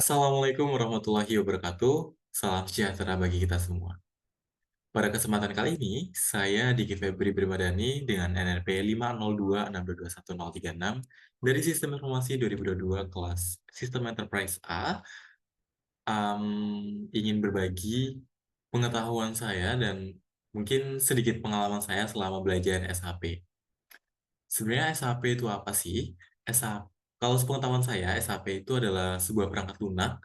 Assalamualaikum warahmatullahi wabarakatuh. Salam sejahtera bagi kita semua. Pada kesempatan kali ini, saya Diki Febri Primadani dengan NRP 50262211036 dari Sistem Informasi 2022 kelas Sistem Enterprise A ingin berbagi pengetahuan saya dan mungkin sedikit pengalaman saya selama belajar SAP. Sebenarnya SAP itu apa sih? SAP, kalau sepengetahuan saya, SAP itu adalah sebuah perangkat lunak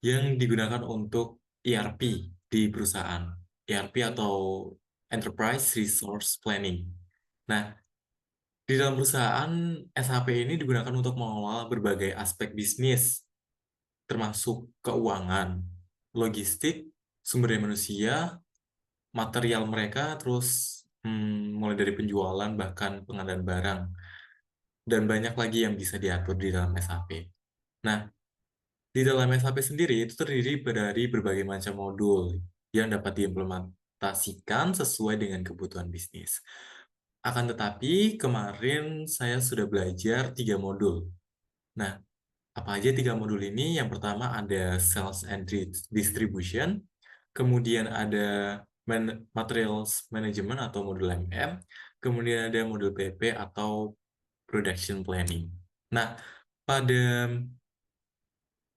yang digunakan untuk ERP di perusahaan. ERP atau Enterprise Resource Planning. Nah, di dalam perusahaan, SAP ini digunakan untuk mengelola berbagai aspek bisnis, termasuk keuangan, logistik, sumber daya manusia, material mereka, terus mulai dari penjualan, bahkan pengadaan barang, dan banyak lagi yang bisa diatur di dalam SAP. Nah, di dalam SAP sendiri itu terdiri dari berbagai macam modul yang dapat diimplementasikan sesuai dengan kebutuhan bisnis. Akan tetapi, kemarin saya sudah belajar 3 modul. Nah, apa aja 3 modul ini? Yang pertama ada Sales and Distribution, kemudian ada Materials Management atau modul MM, kemudian ada modul PP atau Production Planning. Nah, pada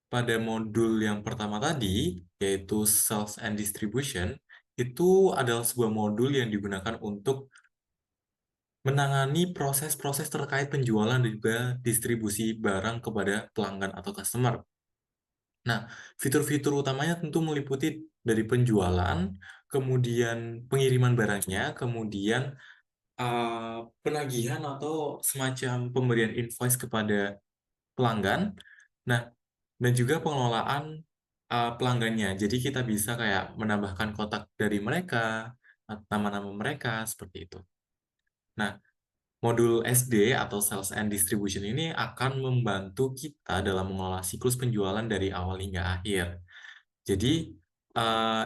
pada modul yang pertama tadi, yaitu Sales and Distribution, itu adalah sebuah modul yang digunakan untuk menangani proses-proses terkait penjualan dan juga distribusi barang kepada pelanggan atau customer. Nah, fitur-fitur utamanya tentu meliputi dari penjualan, kemudian pengiriman barangnya, kemudian penagihan atau semacam pemberian invoice kepada pelanggan. Nah, dan juga pengelolaan pelanggannya. Jadi kita bisa kayak menambahkan kotak dari mereka, nama-nama mereka, seperti itu. Nah, modul SD atau Sales and Distribution ini akan membantu kita dalam mengelola siklus penjualan dari awal hingga akhir. Jadi,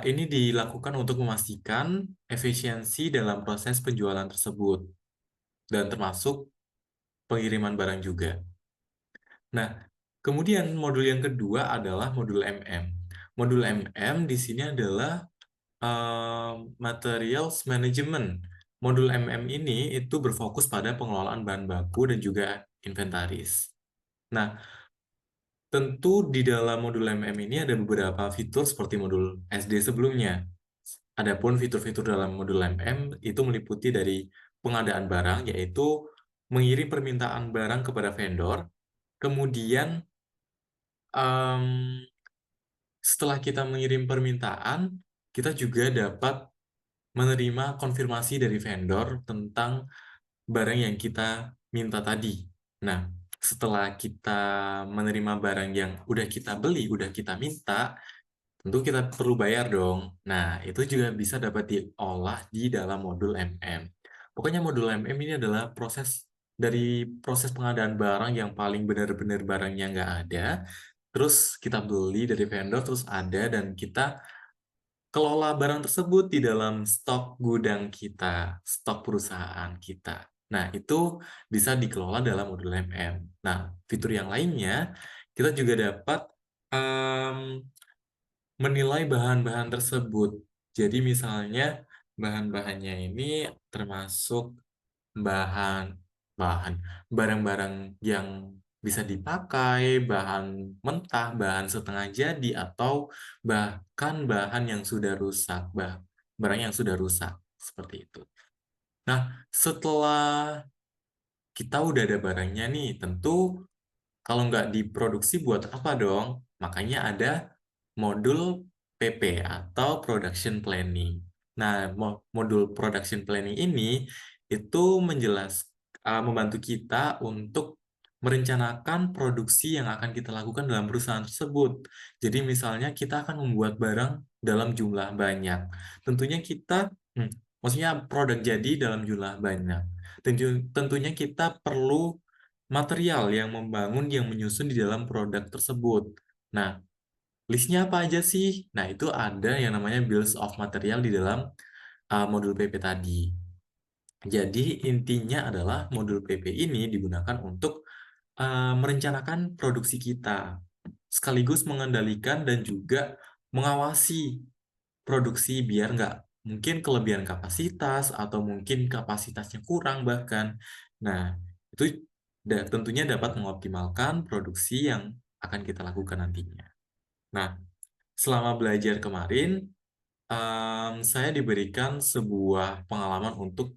ini dilakukan untuk memastikan efisiensi dalam proses penjualan tersebut, dan termasuk pengiriman barang juga. Nah, kemudian modul yang kedua adalah modul MM. Modul MM di sini adalah Materials Management. Modul MM ini itu berfokus pada pengelolaan bahan baku dan juga inventaris. Nah, tentu di dalam modul MM ini ada beberapa fitur seperti modul SD sebelumnya. Adapun fitur-fitur dalam modul MM itu meliputi dari pengadaan barang, yaitu mengirim permintaan barang kepada vendor, kemudian em, setelah kita mengirim permintaan, kita juga dapat menerima konfirmasi dari vendor tentang barang yang kita minta tadi. Nah, setelah kita menerima barang yang udah kita beli, udah kita minta, tentu kita perlu bayar dong. Nah, itu juga bisa dapat diolah di dalam modul MM. Pokoknya modul MM ini adalah proses pengadaan barang yang paling benar-benar barangnya nggak ada, terus kita beli dari vendor, terus ada, dan kita kelola barang tersebut di dalam stok gudang kita, stok perusahaan kita. Nah, itu bisa dikelola dalam modul MM. Nah, fitur yang lainnya, kita juga dapat em, menilai bahan-bahan tersebut. Jadi misalnya bahan-bahannya ini termasuk bahan bahan barang-barang yang bisa dipakai, bahan mentah, bahan setengah jadi, atau bahkan bahan yang sudah rusak, barang yang sudah rusak, seperti itu. Nah, setelah kita udah ada barangnya nih, tentu kalau nggak diproduksi buat apa dong? Makanya ada modul PP atau Production Planning. Nah, modul Production Planning ini itu membantu kita untuk merencanakan produksi yang akan kita lakukan dalam perusahaan tersebut. Jadi misalnya kita akan membuat barang dalam jumlah banyak. Tentunya maksudnya produk jadi dalam jumlah banyak. Tentunya kita perlu material yang membangun, yang menyusun di dalam produk tersebut. Nah, listnya apa aja sih? Nah, itu ada yang namanya Bills of Material di dalam modul PP tadi. Jadi, intinya adalah modul PP ini digunakan untuk merencanakan produksi kita. sekaligus mengendalikan dan juga mengawasi produksi biar nggak mungkin kelebihan kapasitas atau mungkin kapasitasnya kurang bahkan. Nah, itu tentunya dapat mengoptimalkan produksi yang akan kita lakukan nantinya. Nah, selama belajar kemarin, saya diberikan sebuah pengalaman untuk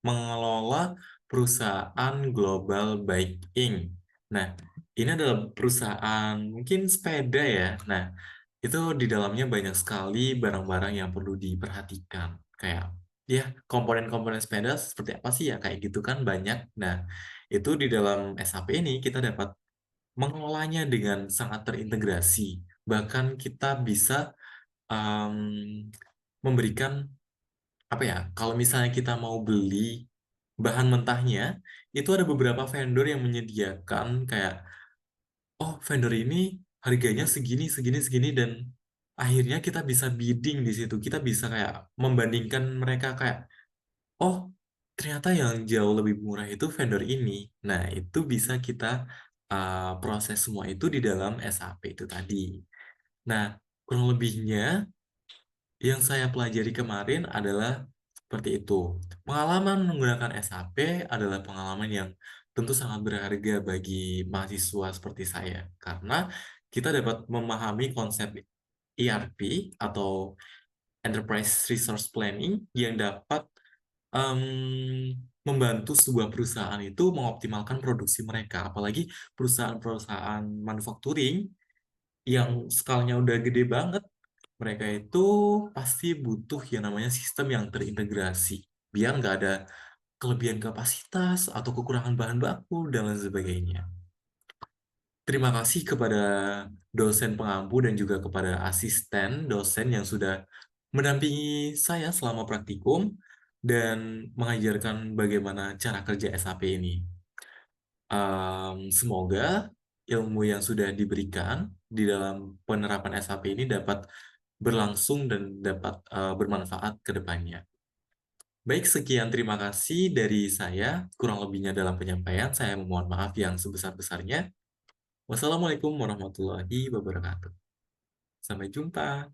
mengelola perusahaan Global Bike Inc. Nah, ini adalah perusahaan mungkin sepeda ya. Nah, itu di dalamnya banyak sekali barang-barang yang perlu diperhatikan. Kayak, ya, komponen-komponen sepeda seperti apa sih ya? Kayak gitu kan banyak. Nah, itu di dalam SAP ini kita dapat mengelolanya dengan sangat terintegrasi. Bahkan kita bisa em, memberikan apa ya, kalau misalnya kita mau beli bahan mentahnya, itu ada beberapa vendor yang menyediakan kayak, oh vendor ini harganya segini, segini, segini, dan akhirnya kita bisa bidding di situ. Kita bisa kayak membandingkan mereka kayak, oh ternyata yang jauh lebih murah itu vendor ini. Nah, itu bisa kita proses semua itu di dalam SAP itu tadi. Nah, kurang lebihnya yang saya pelajari kemarin adalah seperti itu. Pengalaman menggunakan SAP adalah pengalaman yang tentu sangat berharga bagi mahasiswa seperti saya, karena kita dapat memahami konsep ERP atau Enterprise Resource Planning yang dapat membantu sebuah perusahaan itu mengoptimalkan produksi mereka, apalagi perusahaan-perusahaan manufacturing yang skalanya udah gede banget, mereka itu pasti butuh yang namanya sistem yang terintegrasi, biar nggak ada kelebihan kapasitas atau kekurangan bahan baku dan lain sebagainya. Terima kasih kepada dosen pengampu dan juga kepada asisten dosen yang sudah mendampingi saya selama praktikum dan mengajarkan bagaimana cara kerja SAP ini. Semoga ilmu yang sudah diberikan di dalam penerapan SAP ini dapat berlangsung dan dapat bermanfaat ke depannya. Baik, sekian terima kasih dari saya. Kurang lebihnya dalam penyampaian, saya memohon maaf yang sebesar-besarnya. Wassalamualaikum warahmatullahi wabarakatuh. Sampai jumpa.